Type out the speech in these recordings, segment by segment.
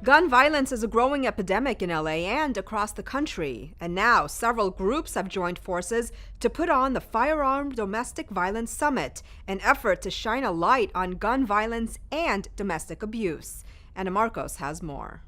Gun violence is a growing epidemic in LA and across the country, and now several groups have joined forces to put on the Firearm Domestic Violence Summit, an effort to shine a light on gun violence and domestic abuse. Anna Marcos has more.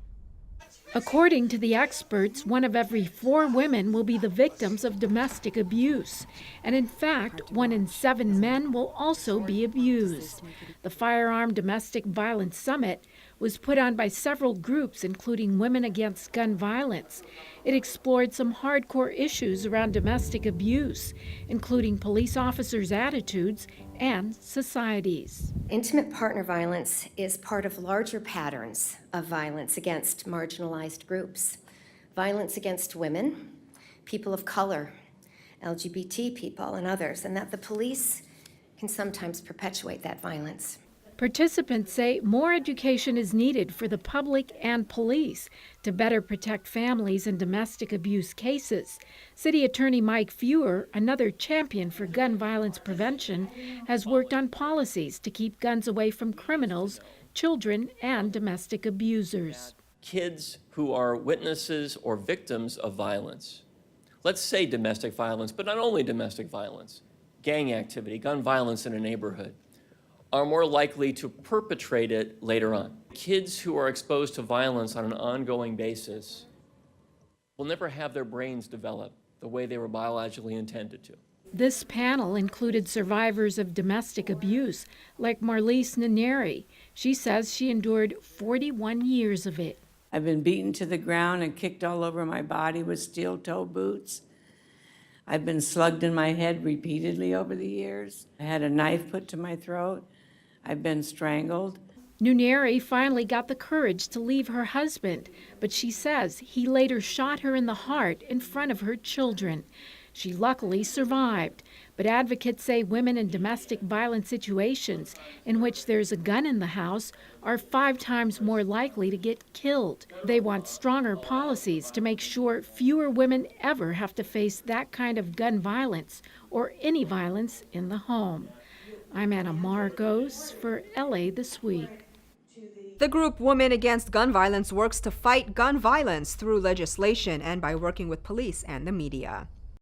According to the experts, 1 of every 4 women will be the victims of domestic abuse. And in fact, 1 in 7 men will also be abused. The Firearm Domestic Violence Summit was put on by several groups, including Women Against Gun Violence. It explored some hardcore issues around domestic abuse, including police officers' attitudes and societies. Intimate partner violence is part of larger patterns of violence against marginalized groups. Violence against women, people of color, LGBT people, and others, and that the police can sometimes perpetuate that violence. Participants say more education is needed for the public and police to better protect families in domestic abuse cases. City Attorney Mike Fewer, another champion for gun violence prevention, has worked on policies to keep guns away from criminals, children, and domestic abusers. Kids who are witnesses or victims of violence, let's say domestic violence, but not only domestic violence, gang activity, gun violence in a neighborhood, are more likely to perpetrate it later on. Kids who are exposed to violence on an ongoing basis will never have their brains develop the way they were biologically intended to. This panel included survivors of domestic abuse, like Marlise Naneri. She says she endured 41 years of it. I've been beaten to the ground and kicked all over my body with steel-toe boots. I've been slugged in my head repeatedly over the years. I had a knife put to my throat. I've been strangled. Nuneri finally got the courage to leave her husband, but she says he later shot her in the heart in front of her children. She luckily survived, but advocates say women in domestic violence situations in which there's a gun in the house are 5 times more likely to get killed. They want stronger policies to make sure fewer women ever have to face that kind of gun violence or any violence in the home. I'm Anna Marcos for LA This Week. The group Women Against Gun Violence works to fight gun violence through legislation and by working with police and the media.